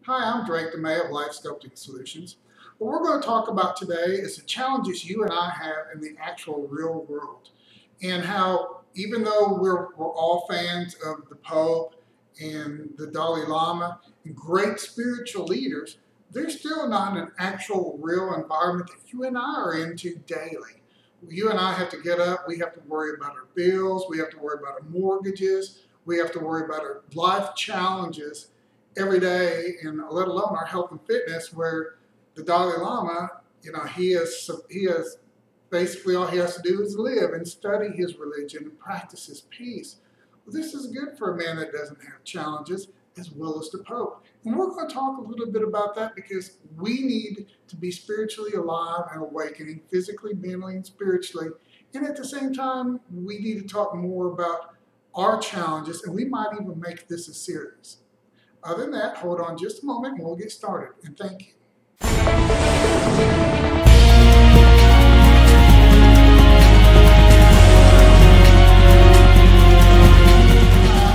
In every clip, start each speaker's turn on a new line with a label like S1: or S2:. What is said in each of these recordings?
S1: Hi, I'm Drake DeMay of Life Sculpting Solutions. What we're going to talk about today is the challenges you and I have in the actual real world, and how even though we're all fans of the Pope and the Dalai Lama and great spiritual leaders, they're still not an actual real environment that you and I are into daily. You and I have to get up, we have to worry about our bills, we have to worry about our mortgages, we have to worry about our life challenges every day, and let alone our health and fitness, where the Dalai Lama, he has basically all he has to do is live and study his religion and practice his peace. Well, this is good for a man that doesn't have challenges, as well as the Pope. And we're going to talk a little bit about that because we need to be spiritually alive and awakening, physically, mentally, and spiritually. And at the same time, we need to talk more about our challenges, and we might even make this a series. Other than that, hold on just a moment and we'll get started. And thank you. I'm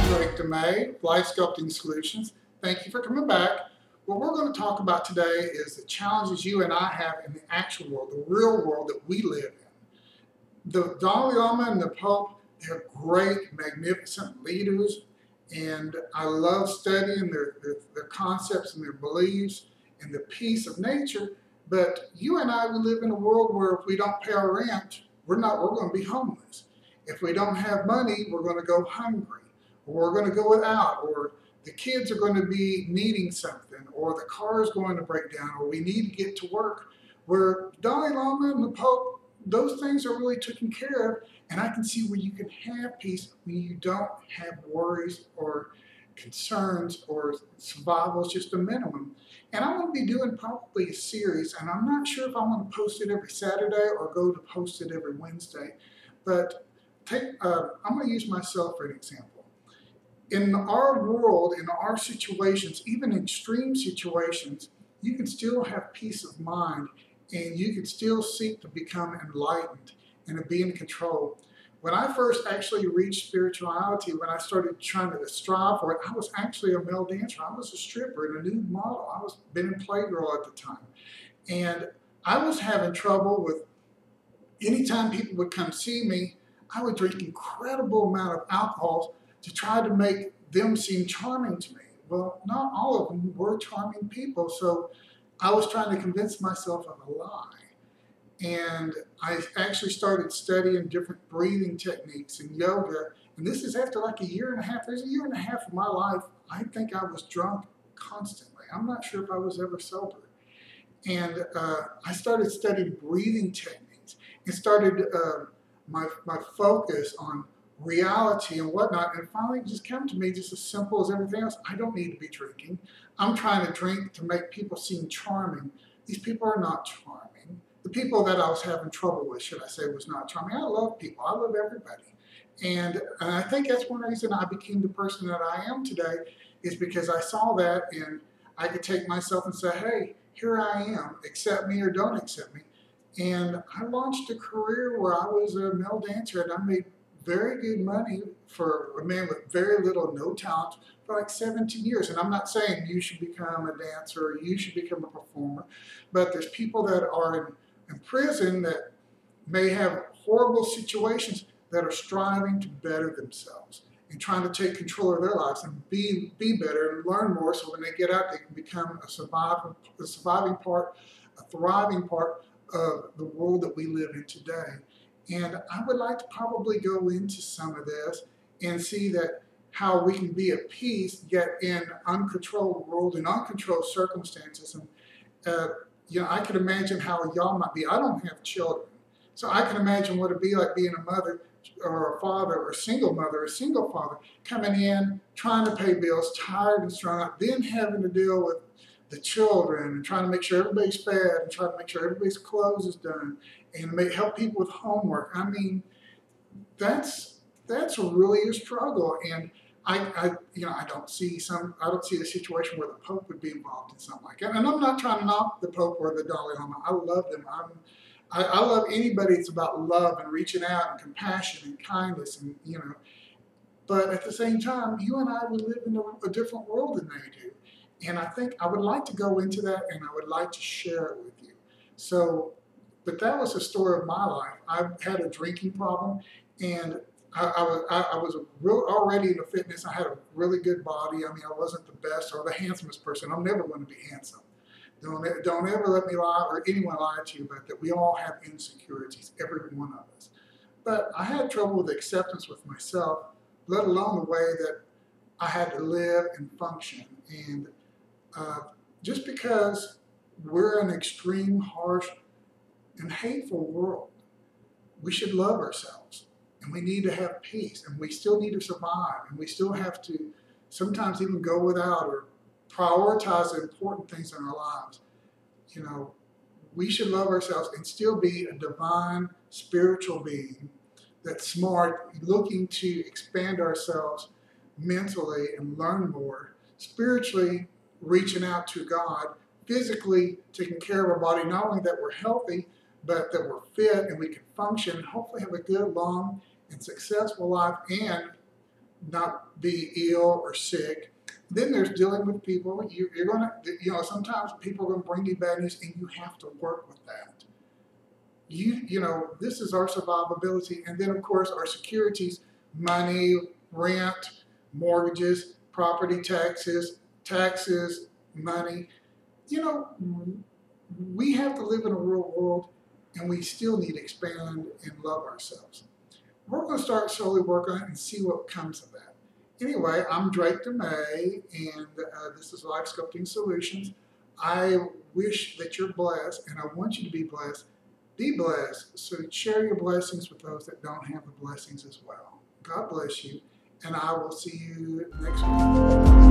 S1: Drake DeMay, Life Sculpting Solutions. Thank you for coming back. What we're going to talk about today is the challenges you and I have in the actual world, the real world that we live in. The Dalai Lama and the Pope, they're great, magnificent leaders. And I love studying their concepts and their beliefs and the peace of nature. But you and I, we live in a world where if we don't pay our rent, we're going to be homeless. If we don't have money, we're going to go hungry, or we're going to go without, or the kids are going to be needing something, or the car is going to break down, or we need to get to work. Where Dalai Lama and the Pope, those things are really taken care of, and I can see where you can have peace when you don't have worries or concerns, or survival is just a minimum. And I'm going to be doing probably a series, and I'm not sure if I want to post it every Saturday or go to post it every Wednesday, but I'm going to use myself for an example. In our world, in our situations, even extreme situations, you can still have peace of mind, and you can still seek to become enlightened and to be in control. When I first actually reached spirituality, when I started trying to strive for it, I was actually a male dancer. I was a stripper and a nude model. I was been in Playgirl at the time. And I was having trouble with, anytime people would come see me, I would drink incredible amount of alcohol to try to make them seem charming to me. Well, not all of them were charming people, so I was trying to convince myself of a lie. And I actually started studying different breathing techniques and yoga. And this is after like a year and a half. There's a year and a half of my life, I think I was drunk constantly. I'm not sure if I was ever sober. And I started studying breathing techniques and started my focus on reality and whatnot. And finally it just came to me just as simple as everything else. I don't need to be drinking. I'm trying to drink to make people seem charming. These people are not charming. The people that I was having trouble with, should I say, was not charming. I love people. I love everybody. And I think that's one reason I became the person that I am today, is because I saw that and I could take myself and say, hey, here I am. Accept me or don't accept me. And I launched a career where I was a male dancer, and I made very good money for a man with very little or no talent for like 17 years. And I'm not saying you should become a dancer or you should become a performer, but there's people that are in prison that may have horrible situations that are striving to better themselves and trying to take control of their lives and be better and learn more, so when they get out they can become a surviving part, a thriving part of the world that we live in today. And I would like to probably go into some of this and see that how we can be at peace yet in uncontrolled world and uncontrolled circumstances. And I can imagine how y'all might be. I don't have children, so I can imagine what it'd be like being a mother or a father or a single mother or a single father coming in, trying to pay bills, tired and strung out, then having to deal with the children and trying to make sure everybody's fed and trying to make sure everybody's clothes is done and help people with homework. I mean, that's really a struggle. And I don't see a situation where the Pope would be involved in something like that. And I'm not trying to knock the Pope or the Dalai Lama. I love them. I love anybody that's about love and reaching out and compassion and kindness, and But at the same time, you and I, we live in a different world than they do. And I think I would like to go into that and I would like to share it with you. So, but that was the story of my life. I had a drinking problem, and I was already into fitness. I had a really good body. I mean, I wasn't the best or the handsomest person. I'm never going to be handsome. Don't ever let me lie or anyone lie to you about that. We all have insecurities, every one of us. But I had trouble with acceptance with myself, let alone the way that I had to live and function. And uh, just because we're an extreme, harsh, and hateful world, we should love ourselves. And we need to have peace. And we still need to survive. And we still have to sometimes even go without or prioritize the important things in our lives. You know, we should love ourselves and still be a divine spiritual being that's smart, looking to expand ourselves mentally and learn more, spiritually reaching out to God, physically taking care of our body, not only that we're healthy, but that we're fit and we can function and hopefully have a good, long, and successful life and not be ill or sick. Then there's dealing with people. You're going to, sometimes people are going to bring you bad news and you have to work with that. This is our survivability. And then, of course, our securities, money, rent, mortgages, property taxes, money. We have to live in a real world and we still need to expand and love ourselves. We're going to start slowly working on it and see what comes of that. Anyway, I'm Drake DeMay, and this is Life Sculpting Solutions. I wish that you're blessed, and I want you to be blessed. Be blessed, so share your blessings with those that don't have the blessings as well. God bless you, and I will see you next week.